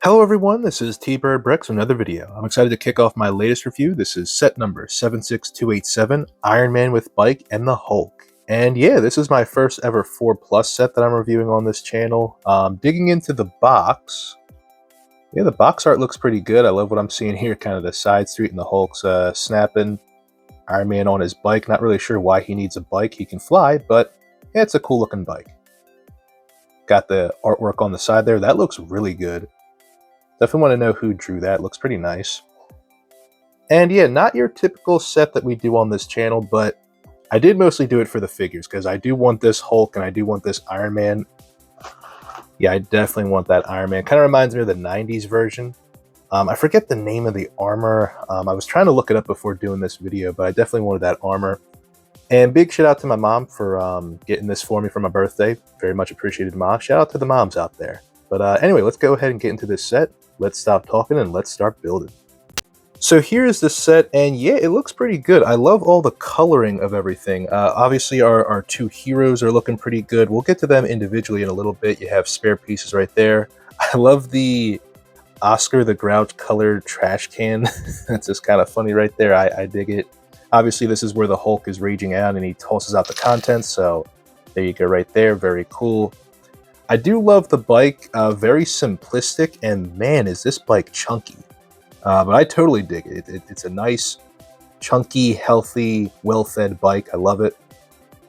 Hello everyone, this is T-Bird Bricks with another video. I'm excited to kick off my latest review. This is set number 76287, Iron Man with Bike and the Hulk. And yeah, this is my first ever 4 Plus set that I'm reviewing on this channel. Digging into the box, yeah, the box art looks pretty good. I love what I'm seeing here, kind of the side street and the Hulk's snapping. Iron Man on his bike, not really sure why he needs a bike. He can fly, but yeah, it's a cool looking bike. Got the artwork on the side there, that looks really good. Definitely want to know who drew that. Looks pretty nice. And yeah, not your typical set that we do on this channel, but I did mostly do it for the figures because I do want this Hulk and I do want this Iron Man. Yeah, I definitely want that Iron Man. Kind of reminds me of the 90s version. I forget the name of the armor. I was trying to look it up before doing this video, but I definitely wanted that armor. And big shout out to my mom for getting this for me for my birthday. Very much appreciated, Mom. Shout out to the moms out there. But anyway, let's go ahead and get into this set. Let's stop talking and let's start building. So here's the set, and yeah, it looks pretty good. I love all the coloring of everything. Obviously, our two heroes are looking pretty good. We'll get to them individually in a little bit. You have spare pieces right there. I love the Oscar the Grouch colored trash can. That's just kind of funny right there. I dig it. Obviously, this is where the Hulk is raging out and he tosses out the contents, so there you go right there. Very cool. I do love the bike, very simplistic, and man, is this bike chunky. But I totally dig it. It's a nice, chunky, healthy, well-fed bike. I love it.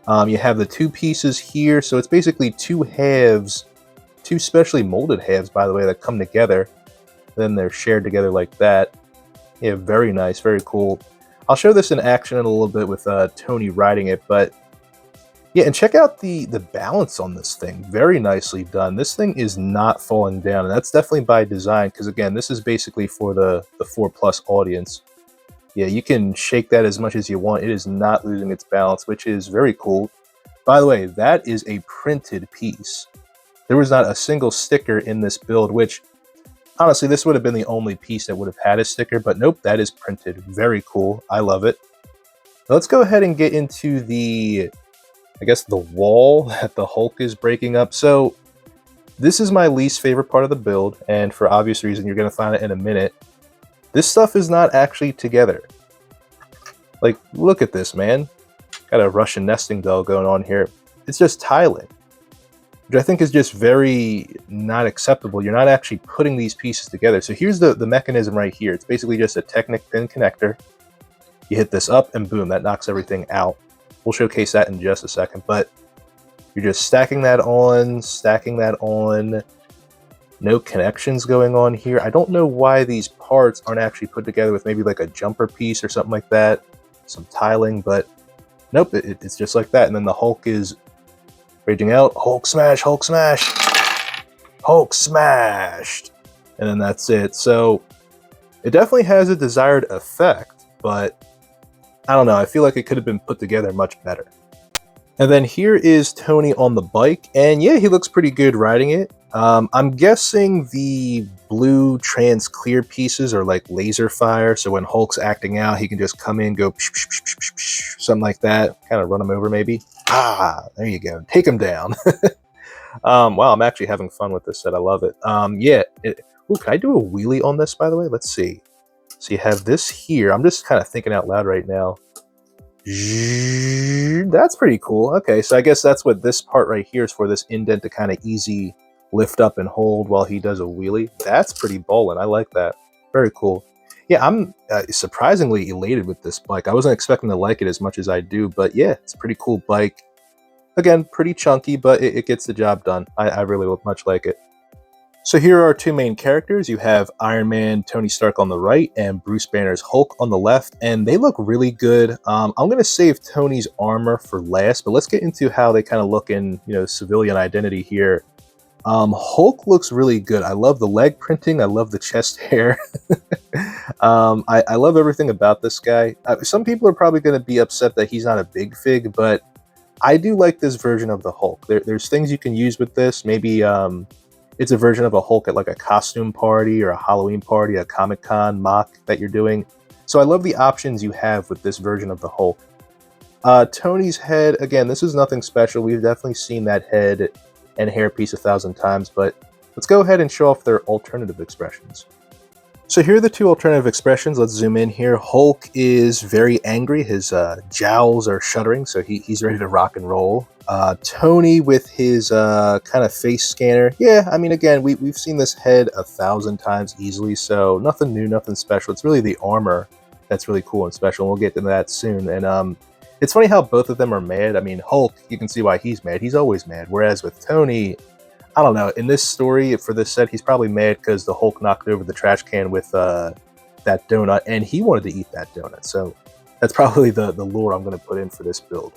You have the two pieces here, so it's basically two halves, two specially molded halves, by the way, that come together. Then they're shared together like that. Yeah, very nice, very cool. I'll show this in action in a little bit with Tony riding it, but yeah, and check out the balance on this thing. Very nicely done. This thing is not falling down, and that's definitely by design, because again, this is basically for the 4 Plus audience. Yeah, you can shake that as much as you want. It is not losing its balance, which is very cool. By the way, that is a printed piece. There was not a single sticker in this build, which honestly, this would have been the only piece that would have had a sticker, but nope, that is printed. Very cool. I love it. Now let's go ahead and get into the, I guess, the wall that the Hulk is breaking up. So this is my least favorite part of the build, and for obvious reason, you're going to find it in a minute. This stuff is not actually together. Like, look at this, man. Got a Russian nesting doll going on here. It's just tiling, which I think is just very not acceptable. You're not actually putting these pieces together. So here's the mechanism right here. It's basically just a Technic pin connector. You hit this up and boom, that knocks everything out. We'll showcase that in just a second, but you're just stacking that on, no connections going on here. I don't know why these parts aren't actually put together with maybe like a jumper piece or something like that, some tiling, but nope, it's just like that. And then the Hulk is raging out, Hulk smash, Hulk smash, Hulk smashed, and then that's it. So it definitely has a desired effect, but I don't know, I feel like it could have been put together much better. And then here is Tony on the bike, and yeah, he looks pretty good riding it. I'm guessing the blue trans clear pieces are like laser fire, so when Hulk's acting out, he can just come in, go psh, psh, psh, psh, psh, something like that, kind of run him over maybe. Ah, there you go, take him down. Wow, I'm actually having fun with this set, I love it. Yeah, ooh, can I do a wheelie on this, by the way? Let's see. So you have this here. I'm just kind of thinking out loud right now. That's pretty cool. Okay, so I guess that's what this part right here is for, this indent to kind of easy lift up and hold while he does a wheelie. That's pretty ballin'. I like that. Very cool. Yeah, I'm surprisingly elated with this bike. I wasn't expecting to like it as much as I do, but yeah, it's a pretty cool bike. Again, pretty chunky, but it gets the job done. I really much like it. So here are our two main characters. You have Iron Man, Tony Stark on the right, and Bruce Banner's Hulk on the left, and they look really good. I'm going to save Tony's armor for last, but let's get into how they kind of look in, civilian identity here. Hulk looks really good. I love the leg printing. I love the chest hair. I love everything about this guy. Some people are probably going to be upset that he's not a big fig, but I do like this version of the Hulk. There's things you can use with this. Maybe it's a version of a Hulk at like a costume party or a Halloween party, a Comic-Con mock that you're doing. So I love the options you have with this version of the Hulk. Tony's head, again, this is nothing special. We've definitely seen that head and hairpiece 1,000 times, but let's go ahead and show off their alternative expressions. So here are the two alternative expressions. Let's zoom in here. Hulk is very angry. His jowls are shuddering, so he's ready to rock and roll. Tony with his kind of face scanner. Yeah, I mean, again, we've seen this head 1,000 times easily, so nothing new, nothing special. It's really the armor that's really cool and special, and we'll get to that soon. And it's funny how both of them are mad. I mean, Hulk, you can see why he's mad. He's always mad. Whereas with Tony, I don't know. In this story, for this set, he's probably mad because the Hulk knocked over the trash can with that donut, and he wanted to eat that donut. So that's probably the lore I'm going to put in for this build.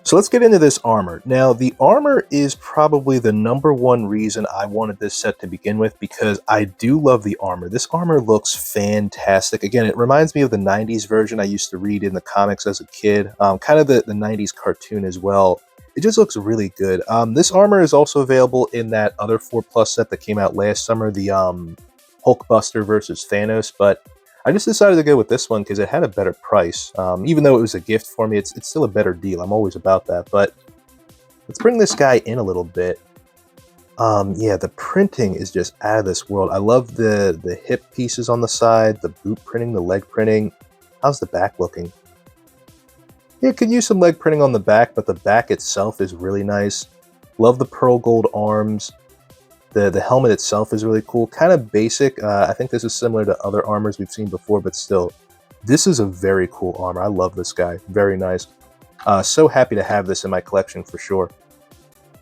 So let's get into this armor. Now, the armor is probably the #1 reason I wanted this set to begin with, because I do love the armor. This armor looks fantastic. Again, it reminds me of the 90s version I used to read in the comics as a kid, kind of the 90s cartoon as well. It just looks really good. This armor is also available in that other 4+ set that came out last summer, the Hulkbuster versus Thanos, but I just decided to go with this one because it had a better price. Even though it was a gift for me, it's still a better deal. I'm always about that. But let's bring this guy in a little bit. Yeah, the printing is just out of this world. I love the hip pieces on the side, the boot printing, the leg printing. How's the back looking? Yeah, could use some leg printing on the back, but the back itself is really nice. Love the pearl gold arms. The helmet itself is really cool. Kind of basic. I think this is similar to other armors we've seen before, but still, this is a very cool armor. I love this guy. Very nice. So happy to have this in my collection for sure.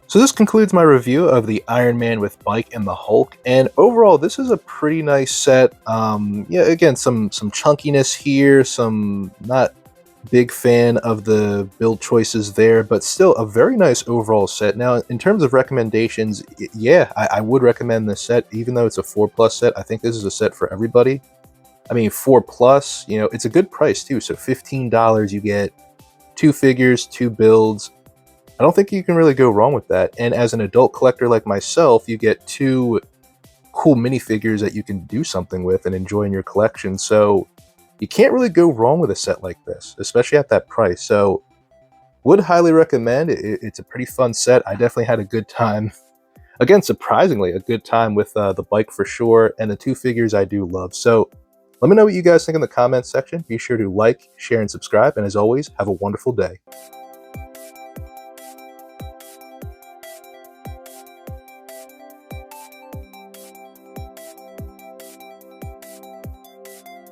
So this concludes my review of the Iron Man with Bike and the Hulk, and overall this is a pretty nice set. Yeah, again, some chunkiness here, some not big fan of the build choices there, but still a very nice overall set. Now, in terms of recommendations, yeah, I would recommend this set, even though it's a 4+ set. I think this is a set for everybody. I mean, 4+, you know, it's a good price too. So $15, you get 2 figures, 2 builds. I don't think you can really go wrong with that. And as an adult collector like myself, you get 2 cool minifigures that you can do something with and enjoy in your collection. So you can't really go wrong with a set like this, especially at that price. So would highly recommend. It's a pretty fun set. I definitely had a good time. Again, surprisingly, a good time with the bike for sure, and the 2 figures I do love. So let me know what you guys think in the comments section. Be sure to like, share, and subscribe. And as always, have a wonderful day.